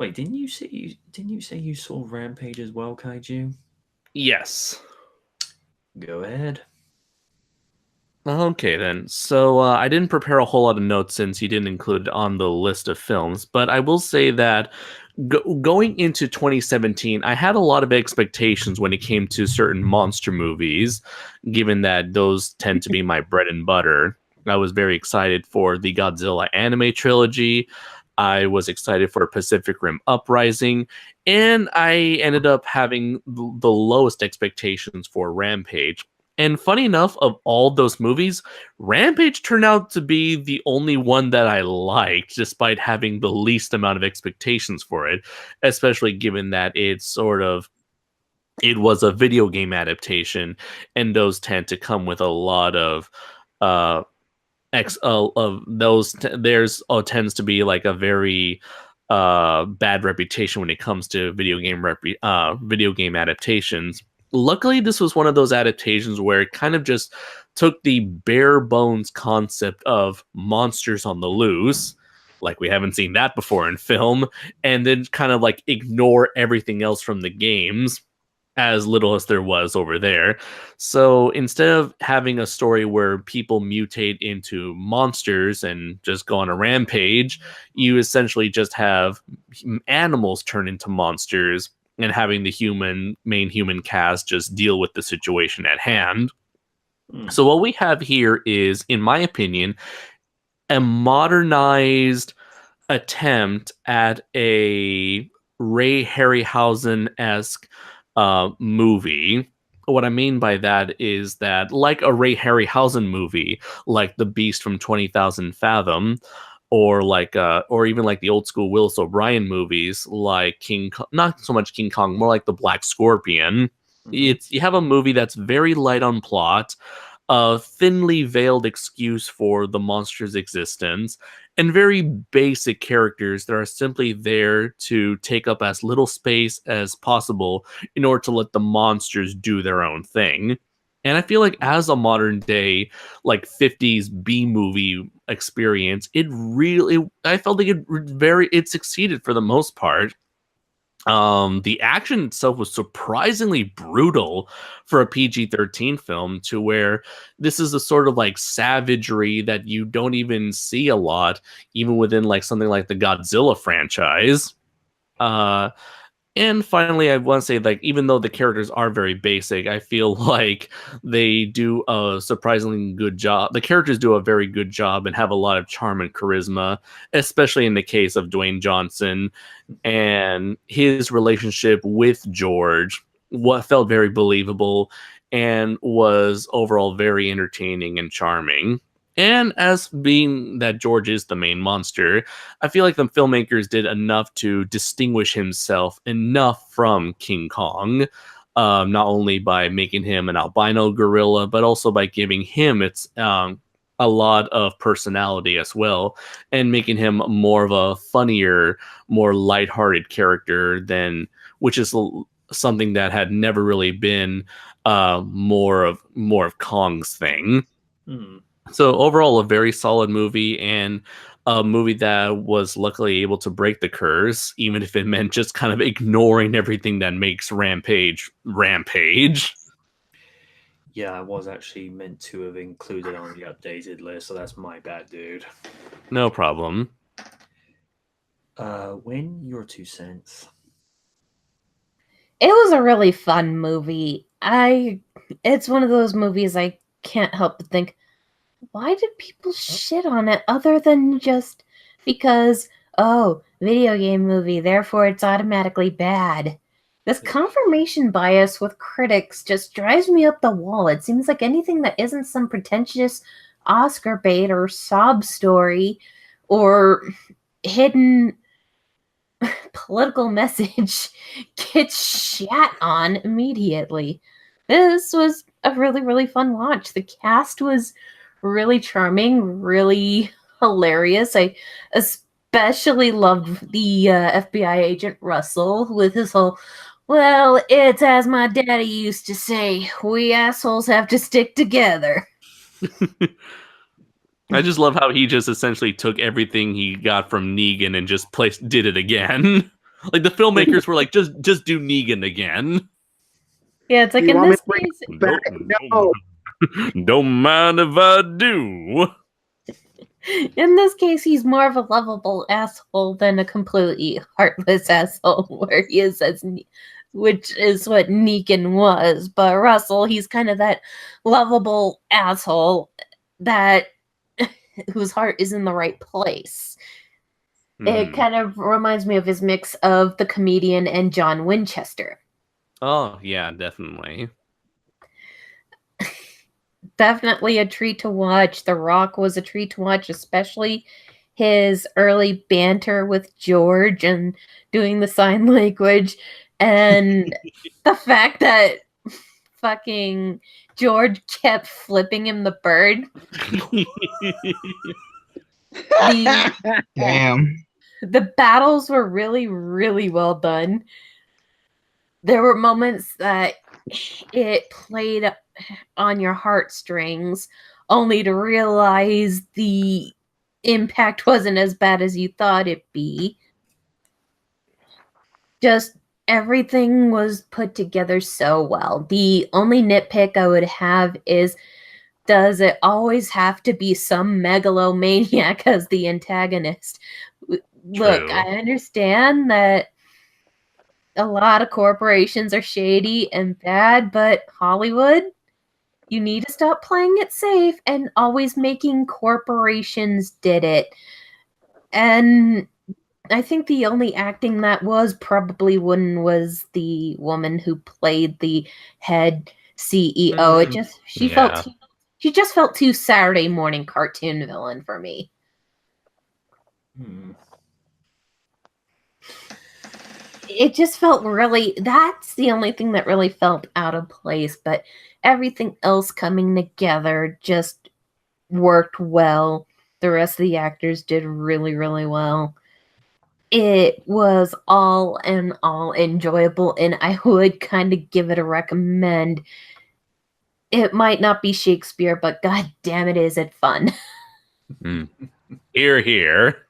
Wait, didn't you say you saw Rampage as well, Kaiju? Yes. Go ahead. Okay, then. So I didn't prepare a whole lot of notes since you didn't include it on the list of films, but I will say that going into 2017, I had a lot of expectations when it came to certain monster movies, given that those tend to be my bread and butter. I was very excited for the Godzilla anime trilogy. I was excited for Pacific Rim Uprising, and I ended up having the lowest expectations for Rampage. And funny enough, of all those movies, Rampage turned out to be the only one that I liked, despite having the least amount of expectations for it, especially given that it was a video game adaptation, and those tend to come with a lot of uh of those there's tends to be like a very bad reputation when it comes to video game adaptations. Luckily, this was one of those adaptations where it kind of just took the bare bones concept of monsters on the loose, like we haven't seen that before in film, and then kind of like ignore everything else from the games, as little as there was over there. So instead of having a story where people mutate into monsters and just go on a rampage, you essentially just have animals turn into monsters and having the main human cast just deal with the situation at hand. Hmm. So what we have here is, in my opinion, a modernized attempt at a Ray Harryhausen esque movie. What I mean by that is that, like a Ray Harryhausen movie, like The Beast from 20,000 Fathom, or even like the old school Willis O'Brien movies, like not so much King Kong, more like The Black Scorpion. Mm-hmm. It's You have a movie that's very light on plot, a thinly veiled excuse for the monster's existence, and very basic characters that are simply there to take up as little space as possible in order to let the monsters do their own thing. And I feel like, as a modern day, like 50s B movie experience, I felt like it succeeded for the most part. The action itself was surprisingly brutal for a PG-13 film, to where this is a sort of like savagery that you don't even see a lot, even within like something like the Godzilla franchise. Uh, and finally, I want to say, like, even though the characters are very basic, I feel like they do a surprisingly good job. The characters do a very good job and have a lot of charm and charisma, especially in the case of Dwayne Johnson and his relationship with George. What felt very believable and was overall very entertaining and charming. And as being that George is the main monster, I feel like the filmmakers did enough to distinguish himself enough from King Kong, not only by making him an albino gorilla, but also by giving him a lot of personality as well, and making him more of a funnier, more lighthearted character than, which is something that had never really been more of Kong's thing. Hmm. So overall, a very solid movie, and a movie that was luckily able to break the curse, even if it meant just kind of ignoring everything that makes Rampage. Yeah, I was actually meant to have included on the updated list, so that's my bad, dude. No problem. When your 2 cents. It was a really fun movie. It's one of those movies I can't help but think, why did people shit on it other than just because, oh, video game movie, therefore it's automatically bad? This confirmation bias with critics just drives me up the wall. It seems like anything that isn't some pretentious Oscar bait or sob story or hidden political message gets shat on immediately. This was a really, really fun watch. The cast was really charming, really hilarious. I especially loved the FBI agent Russell with his whole, well, it's as my daddy used to say, we assholes have to stick together. I just love how he just essentially took everything he got from Negan and just did it again. Like the filmmakers were like, just do Negan again. Yeah, it's like You in want me this to bring case, it back? No. Don't mind if I do. in this case, he's more of a lovable asshole than a completely heartless asshole, where he is which is what Negan was. But Russell, he's kind of that lovable asshole that whose heart is in the right place. It kind of reminds me of his mix of the comedian and John Winchester. Oh, yeah, definitely. Definitely a treat to watch. The Rock was a treat to watch, especially his early banter with George and doing the sign language. And the fact that fucking George kept flipping him the bird. Damn. The battles were really, really well done. There were moments that it played on your heartstrings, only to realize the impact wasn't as bad as you thought it'd be. Just everything was put together so well. The only nitpick I would have is, does it always have to be some megalomaniac as the antagonist? Look, True. I understand that a lot of corporations are shady and bad, but Hollywood, you need to stop playing it safe and always making corporations did it. And I think the only acting that was probably was the woman who played the head CEO. She just felt too Saturday morning cartoon villain for me. It just felt really, that's the only thing that really felt out of place, but everything else coming together just worked well. The rest of the actors did really, really well. It was all in all enjoyable, and I would kind of give it a recommend. It might not be Shakespeare, but god damn it, is it fun. Hear, hear.